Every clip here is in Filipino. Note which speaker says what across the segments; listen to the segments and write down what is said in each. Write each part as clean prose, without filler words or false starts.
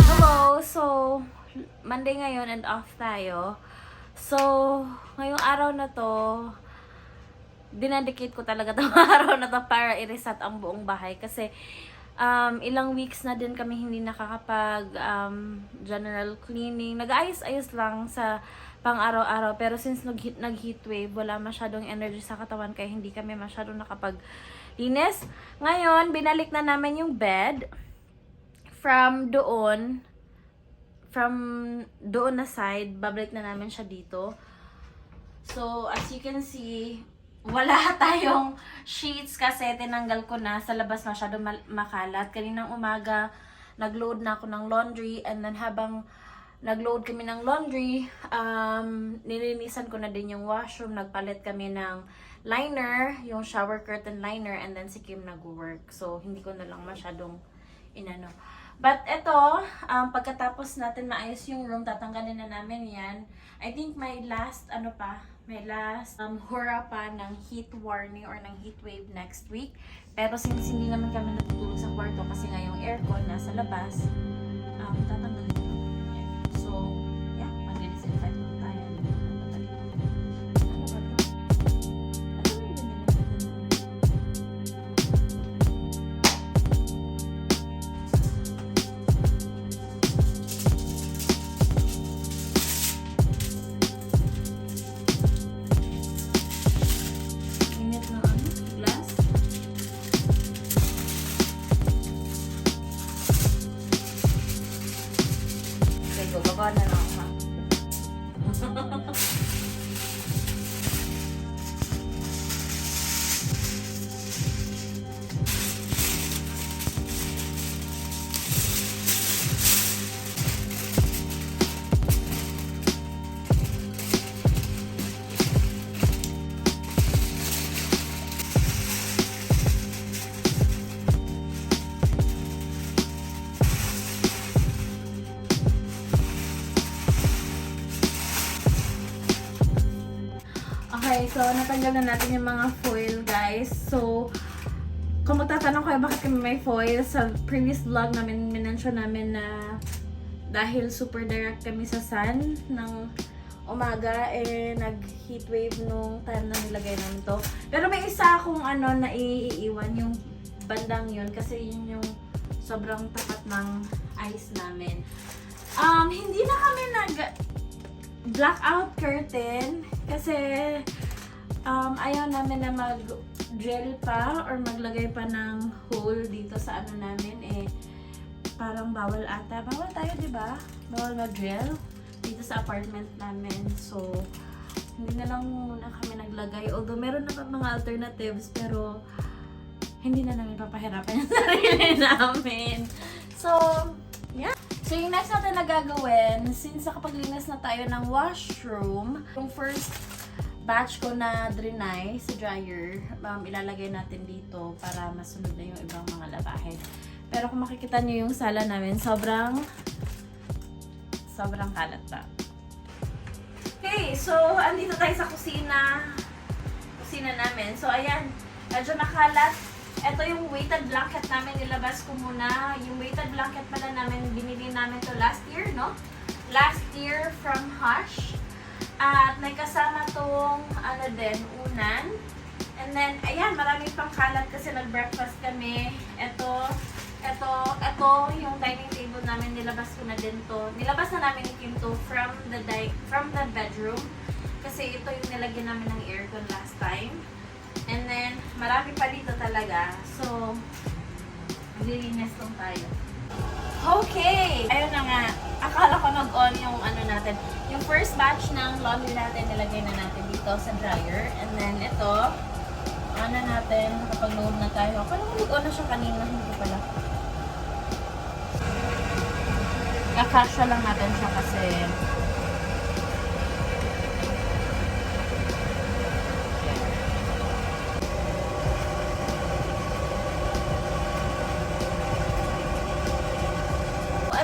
Speaker 1: Hello! So, Monday ngayon and off tayo. So, ngayong araw na to, dinedicate ko talaga itong araw na to para i-reset ang buong bahay. Kasi, ilang weeks na din kami hindi nakakapag general cleaning. Nag-ayos-ayos lang sa pang-araw-araw. Pero since nag-heatwave, wala masyadong energy sa katawan kaya hindi kami masyadong nakapag-linis. Ngayon, binalik na namin yung bed from doon na side, babalik na namin siya dito. So, as you can see, wala tayong sheets kasi tinanggal ko na sa labas, masyado makalat. Kaninang umaga, nag-load na ako ng laundry, and then habang nag-load kami ng laundry, nilinisan ko na din yung washroom, nagpalit kami ng liner, yung shower curtain liner, and then si Kim nag-work. So, hindi ko na lang masyadong inano. But ito, pagkatapos natin maayos yung room, tatanggalin na namin yan. I think may last hura pa ng heat warning or ng heat wave next week. Pero since hindi naman kami natutulog sa kwarto kasi nga yung aircon nasa labas, tatanggalin ko. So, yeah, mag-disinfect lang tayo. Ano ba ito? Baba na lang ha. Okay, so natanggal na natin yung mga foil, guys. So, kung magtatanong kayo bakit kami may foil, sa previous vlog namin, minention namin na dahil super direct kami sa sun ng umaga, nag-heatwave nung time na nilagay namin to. Pero may isa akong na iiwan, yung bandang yun, kasi yun yung sobrang tapat ng ice namin. Hindi na kami blackout curtain kasi ayaw namin na mag-gel pa or maglagay pa ng hole dito sa namin, parang bawal ata. Bawal tayo, di ba? Bawal mag-gel dito sa apartment namin. So, hindi na lang muna kami naglagay. Although, meron na mga alternatives, pero hindi na namin papahirapan yung sarili namin. So, yeah. So, yung next natin na gagawin, since nakapaglinis na tayo ng washroom, yung first batch ko na drenay sa dryer, ilalagay natin dito para masunod na yung ibang mga labahin. Pero kung makikita nyo yung sala namin, sobrang kalat pa. Okay, so, andito tayo sa kusina namin. So, ayan, medyo nakalat. Ito yung weighted blanket namin, nilabas ko muna. Yung weighted blanket pala namin, binili namin to last year, no? Last year from Hush. At may kasama tong, unan. And then, ayan, maraming pang kalat kasi nag-breakfast kami. Ito yung dining table namin, nilabas ko na din to. Nilabas na namin ni Kim to from the bedroom. Kasi ito yung nilagyan namin ng aircon last time. And then, marami pa dito talaga. So, maglilinis lang tayo. Okay! Ayun na nga. Akala ko nag-on yung natin. Yung first batch ng laundry natin, nilagay na natin dito sa dryer. And then, ito, natin, nakapag-load na tayo. Akala ko nag-on na siya kanina. Hindi pala. Kakasya lang natin siya kasi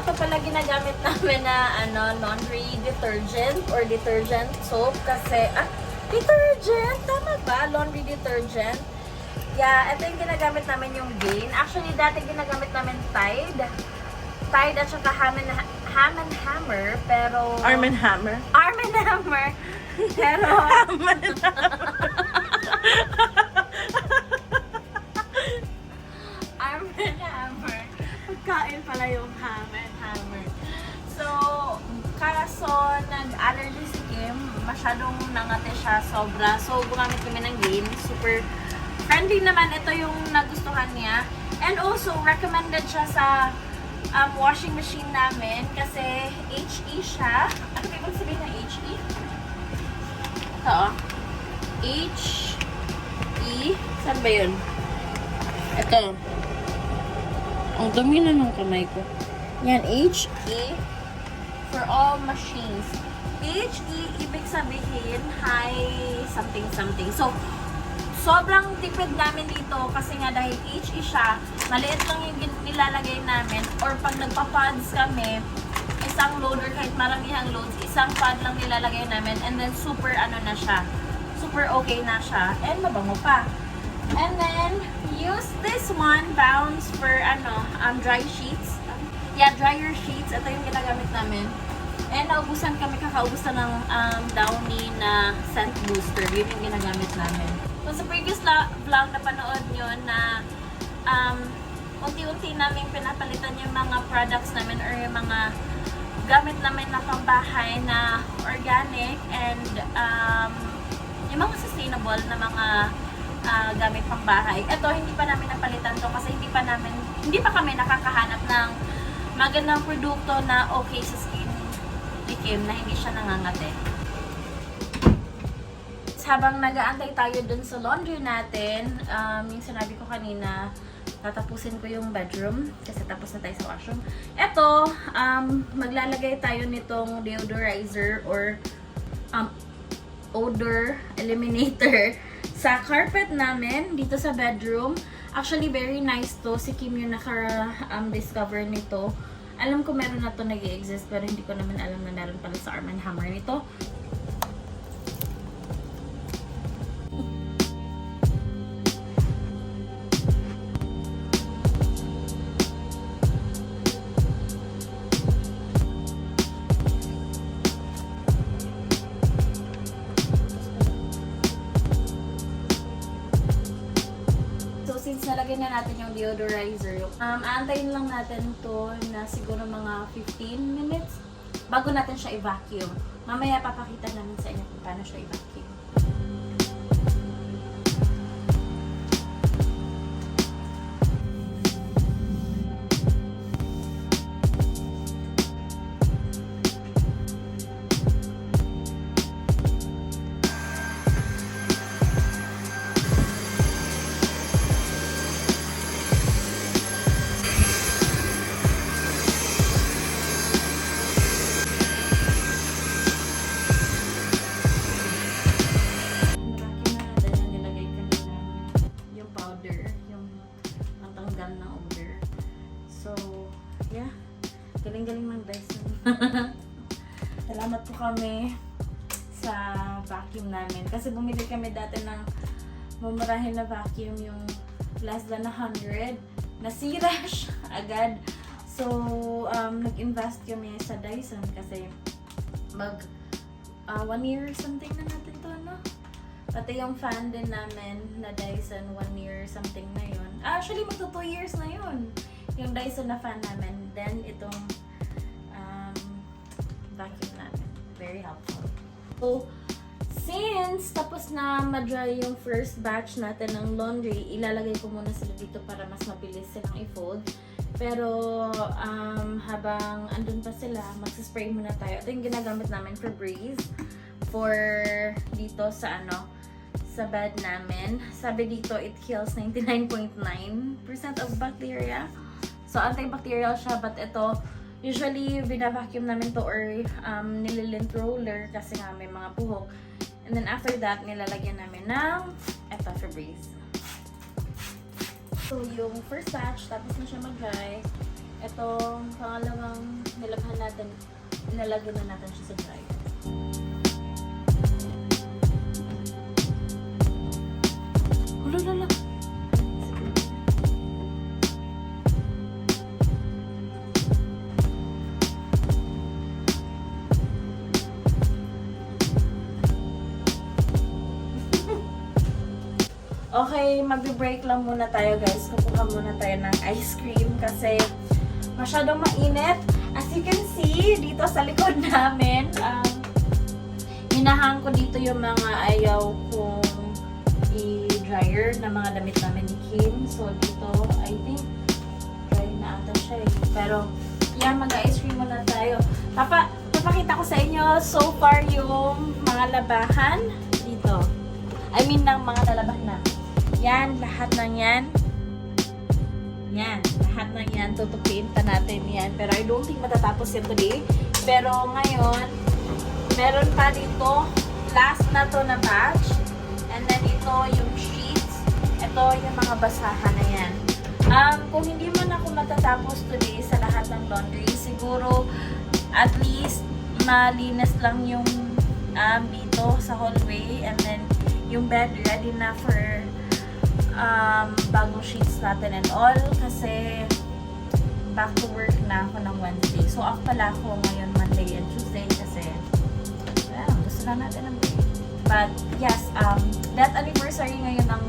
Speaker 1: ito pala ginagamit namin na laundry detergent or detergent soap kasi detergent, tama ba? Laundry detergent. Yeah, ito yung ginagamit namin yung Gain. Actually, dati ginagamit namin Tide. Tide at saka Ham and Hammer, pero...
Speaker 2: Arm & Hammer.
Speaker 1: Arm and Hammer. Pero... Arm and Hammer. Pagkain pala yung Ham and Hammer. So, kaso nag-allergy si Kim. Masyadong nangate siya, sobra. So, gumamit kami ng Gain. Super friendly naman. Ito yung nagustuhan niya. And also, recommended siya sa washing machine namin kasi HE siya. Ano ba ibig sabihin ng HE? Ito, HE. Saan ba yun? Ito. Ang dami na ng kamay ko. Yan, HE for all machines. HE, ibig sabihin, high something something. So, sobrang tipid namin dito kasi nga dahil HE siya, maliit lang yung nilalagay namin or pag nagpa-pods kami, isang load or kahit maramihang loads, isang pod lang nilalagay namin and then super ano na siya, super okay na siya and mabango pa. And then, use this one, Bounce, for dry sheets. Yeah, dryer sheets. Ito yung ginagamit namin. And naubusan kami, kakaubusan ng Downy na scent booster. Yun yung ginagamit namin. So, sa previous vlog na panood nyo na unti-unti namin pinapalitan yung mga products namin or yung mga gamit namin na pambahay na organic and yung mga sustainable na mga gamit pambahay. Ito, hindi pa namin napalitan to kasi hindi pa kami nakakahanap ng magandang produkto na okay sa skin ni Kim na hindi siya nangangate. Habang nag-aantay tayo dun sa laundry natin, yung sinabi ko kanina, tatapusin ko yung bedroom kasi tapos na tayo sa washroom. Ito, maglalagay tayo nitong deodorizer or odor eliminator sa carpet namin dito sa bedroom. Actually, very nice to. Si Kim yung naka-discover nito. Alam ko meron na to nag-i-exist pero hindi ko naman alam na meron pala sa Arm & Hammer nito. Since nalagay na natin yung deodorizer, aantayin lang natin to na siguro mga 15 minutes bago natin siya i-vacuum. Mamaya papakita namin sa inyo kung paano siya i-vacuum. Galing-galing ng Dyson. Salamat po kami sa vacuum namin. Kasi bumili kami dati ng mumurahin na vacuum, yung less than 100. Nasira siya agad. So, nag-invest kami sa Dyson kasi mag 1 year something na natin to, no? Pati yung fan din namin na Dyson, 1 year something na yun. Actually, magto 2 years na yun. Yung Dyson na fan namin. Then, itong vacuum namin. Very helpful. So, since tapos na ma-dry yung first batch natin ng laundry, ilalagay ko muna sila dito para mas mabilis silang i-fold. Pero, habang andun pa sila, magsaspray muna tayo. Ito yung ginagamit namin for Breeze. For dito sa sa bed namin. Sabi dito, it kills 99.9% of bacteria. So, antibacterial siya, but ito, usually, bina-vacuum namin to or nililint roller kasi nga may mga buhok. And then after that, nilalagyan namin ng ito, Febreze. So, yung first batch, tapos na siya mag-dry. Ito, pangalawang nilabhan natin, nilalagyan na natin siya sa dry. Lala. Okay, magbe-break lang muna tayo guys. Kukuha muna tayo ng ice cream kasi masyadong mainit. As you can see, dito sa likod namin, hinahang ko dito yung mga ayaw kong i-dryer na mga damit namin ni Kim. So dito, I think, dry na ata siya eh. Pero, yan, mag-ice cream muna tayo. Papakita ko sa inyo so far yung mga labahan dito. I mean, ng mga nalaban na. Yan, lahat ng yan. Yan, lahat ng yan. Tutupiin pa natin yan. Pero I don't think matatapos yan today. Pero ngayon, meron pa dito. Last na to na batch. And then ito yung sheets. Ito yung mga basahan na yan. Kung hindi man ako matatapos today sa lahat ng laundry, siguro at least malinis lang yung dito sa hallway. And then yung bed ready na for bagong sheets natin and all kasi back to work na ako ng Wednesday. So off pala ako ngayon Monday and Tuesday kasi gusto na natin ng break. But yes, that anniversary ngayon ng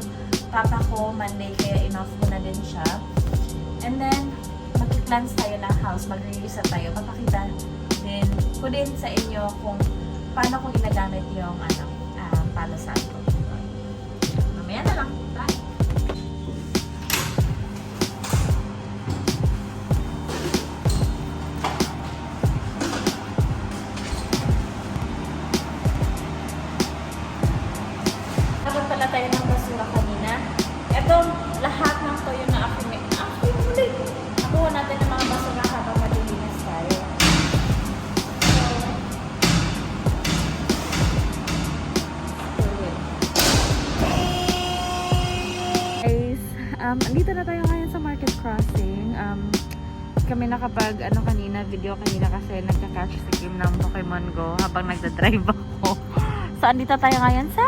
Speaker 1: papa ko Monday kaya enough ko na din siya. And then mag-plans tayo ng house, mag-release tayo. Papakita ko din sa inyo kung paano ko ginagamit yung palo sa ko. Mamaya na lang. Bye! Nagod pala tayo ng basura kanina. Ito, lahat ng toyo na nakuha natin ng mga basura habang maglilinis tayo. Andito na tayo ngayon sa Market Crossing. Kami nakapag video kanina kasi nagka-catch si Kim ng Pokemon Go habang nagda-drive ako. So, andito tayo ngayon sa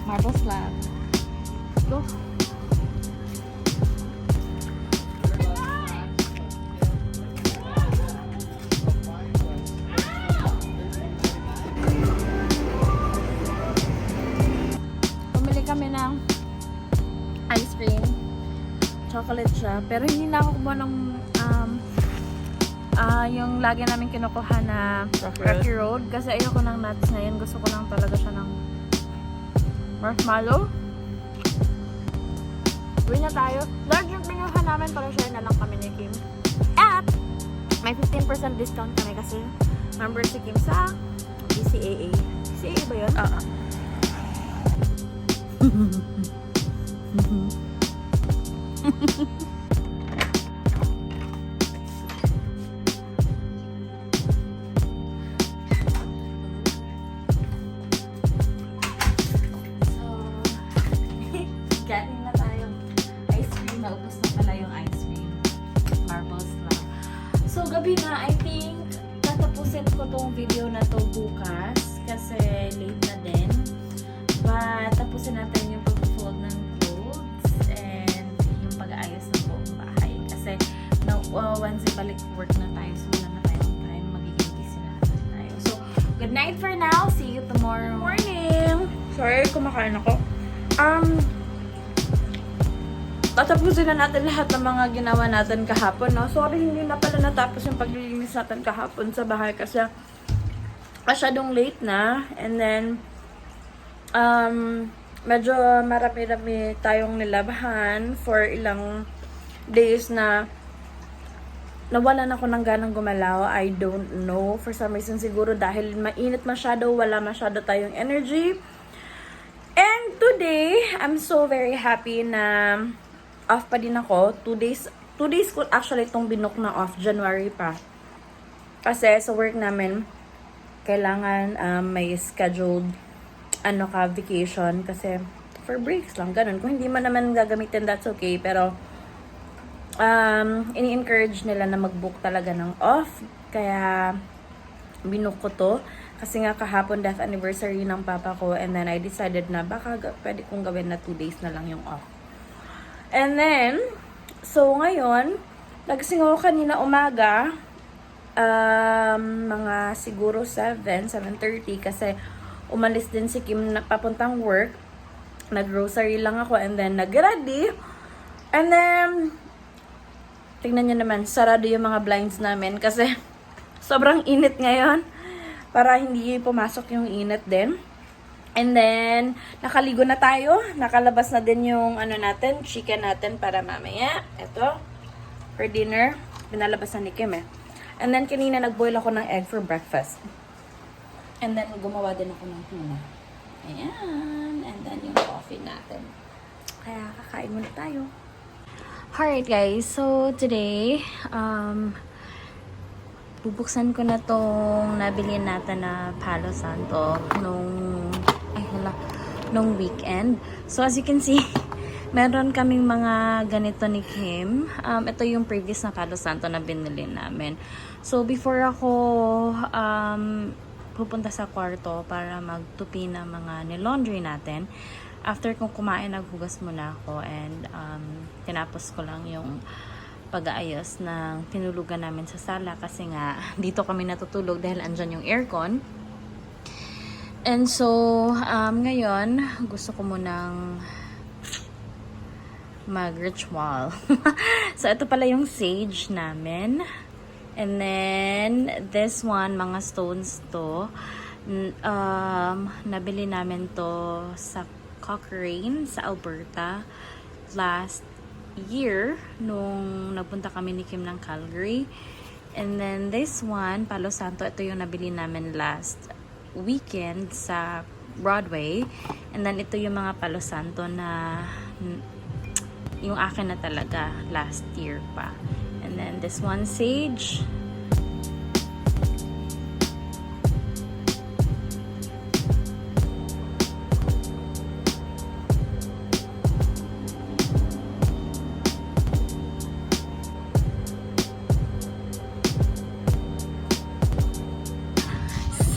Speaker 1: Marble Slab. Go! Pumili kami ng ice cream. Chocolate siya. Pero hindi na ako kumuha ng yung lagi namin kinukuha na Rocky Road. Kasi ayoko ng nuts na yan. Gusto ko lang talaga siya ng marshmallow. Uwi na tayo. Large yung pinuha namin para share na lang kami ni Kim. At may 15% discount kami kasi member si Kim sa BCAA. BCAA ba yun? Galing na tayo. Ice cream. Naubos na pala yung ice cream. Marbles lang. So, gabi na. I think, tatapusin ko tong video na to bukas. Kasi late na din. But, tapusin natin yung pag-fold ng clothes and yung pag-aayos ng buong bahay. Kasi, Wednesday balik work na tayo. So, wala na tayong time. Magiging busy na tayo. So, good night for now. See you tomorrow morning. Sorry, kumakain ako. Tatapusin na natin lahat ng mga ginawa natin kahapon, no? Sorry, hindi na pala natapos yung paglilinis natin kahapon sa bahay kasi masyadong late na. And then, medyo marami-rami tayong nilabahan for ilang days na nawalan ako ng ganang gumalaw. I don't know. For some reason, siguro dahil mainit masyado, wala masyado tayong energy. And today, I'm so very happy na off pa din ako. 2 days ko actually itong binook na off. January pa. Kasi sa work namin, kailangan may scheduled vacation. Kasi for breaks lang, ganun. Kung hindi man naman gagamitin, that's okay. Pero, ini-encourage nila na mag-book talaga ng off. Kaya, binook ko to. Kasi nga kahapon death anniversary ng papa ko. And then, I decided na baka pwede kong gawin na 2 days na lang yung off. And then, so ngayon, nagising ako kanina umaga, mga siguro 7:30 kasi umalis din si Kim na papuntang work. Nag-grocery lang ako and then nag-ready. And then, tingnan nyo naman, sarado yung mga blinds namin kasi sobrang init ngayon para hindi pumasok yung init din. And then, nakaligo na tayo. Nakalabas na din yung natin, chicken natin para mamaya. Ito, for dinner. Binalabas na ni Kim eh. And then, kanina nag-boil ako ng egg for breakfast. And then, gumawa din ako ng tuna. Ayan. And then, yung coffee natin. Kaya, kakain muna tayo. Alright guys, so today, bubuksan ko na tong nabili natin na Palo Santo nung weekend. So as you can see, meron kaming mga ganito ni Kim. Ito yung previous na Palo Santo na binili namin. So before ako pupunta sa kwarto para magtupi ng mga nilaundry natin, after kong kumain, naghugas muna ako and tinapos ko lang yung pag-aayos ng tinulugan namin sa sala kasi nga dito kami natutulog dahil andyan yung aircon. And so, ngayon, gusto ko munang mag-ritual. So, ito pala yung sage namin. And then, this one, mga stones to. Nabili namin to sa Cochrane sa Alberta last year nung nagpunta kami ni Kim ng Calgary. And then this one, Palo Santo, ito yung nabili namin last weekend sa Broadway. And then ito yung mga Palo Santo na yung akin na talaga last year pa. And then this one, sage.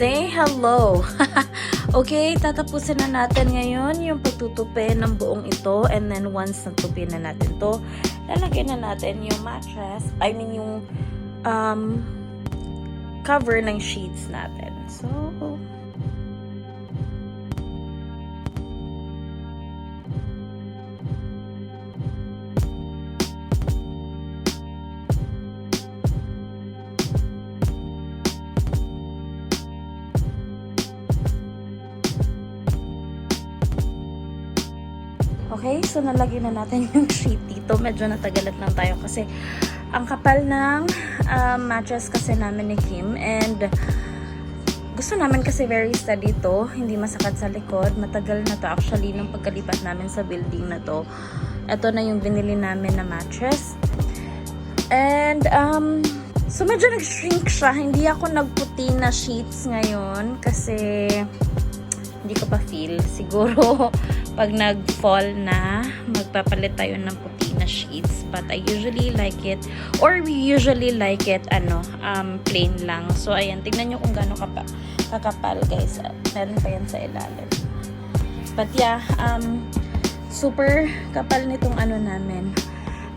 Speaker 1: Say hello. Okay, tatapusin na natin ngayon yung pagtutupi ng buong ito. And then once natupi na natin to, lalagyan na natin yung mattress. I mean yung cover ng sheets natin. So, okay, so nalagyan na natin yung sheet dito. Medyo natagalat lang tayo kasi ang kapal ng mattress kasi namin ni Kim. And gusto namin kasi very steady to. Hindi masakit sa likod. Matagal na to actually nung pagkalipat namin sa building na to. Ito na yung binili namin na mattress. And so medyo nag-shrink siya. Hindi ako nagputi na sheets ngayon kasi hindi ko pa feel. Siguro pag nag-fall na, magpapalit tayo ng puti na sheets. But I usually like it, or we usually like it, plain lang. So, ayan, tignan nyo kung gano'ng kakapal, guys. Meron pa yan sa ilalim. But yeah, super kapal nitong namin.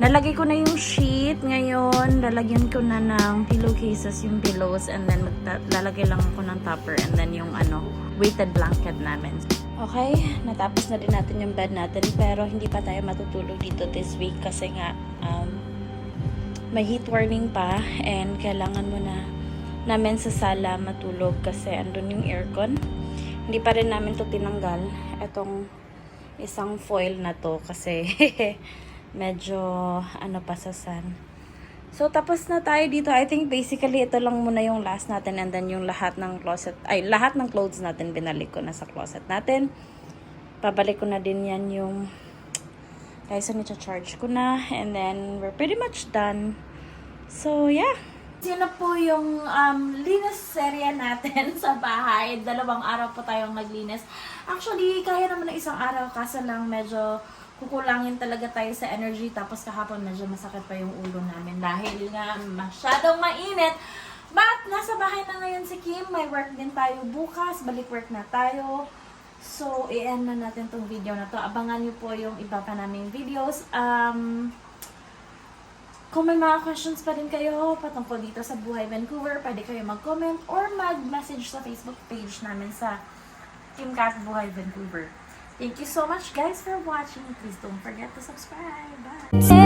Speaker 1: Nalagay ko na yung sheet. Ngayon, lalagyan ko na ng pillowcases yung pillows. And then, lalagay lang ako ng topper. And then, yung weighted blanket namin. Okay, natapos na din natin yung bed natin. Pero, hindi pa tayo matutulog dito this week. Kasi nga, may heat warning pa. And, kailangan mo na namin sa sala matulog. Kasi, andun yung aircon. Hindi pa rin namin to tinanggal. Itong isang foil na to. Kasi, medyo pa sa sun. So, tapos na tayo dito. I think basically ito lang muna yung last natin and then yung lahat ng closet, lahat ng clothes natin binalik ko na sa closet natin. Pabalik ko na din yan yung guys, charge ko na and then we're pretty much done. So, yeah. Yun na po yung linis serya natin sa bahay. 2 araw po tayong naglinis. Actually, kaya naman ng 1 araw kaso lang medyo kukulangin talaga tayo sa energy. Tapos kahapon medyo masakit pa yung ulo namin dahil nga masyadong mainit. But nasa bahay na ngayon si Kim. May work din tayo bukas. Balik work na tayo. So, i-end na natin tong video na to. Abangan nyo po yung iba pa naming videos. Kung may mga questions pa rin kayo patungkol dito sa Buhay Vancouver, pwede kayo mag-comment or mag-message sa Facebook page namin sa Kim Cat Buhay Vancouver. Thank you so much guys for watching. Please don't forget to subscribe. Bye!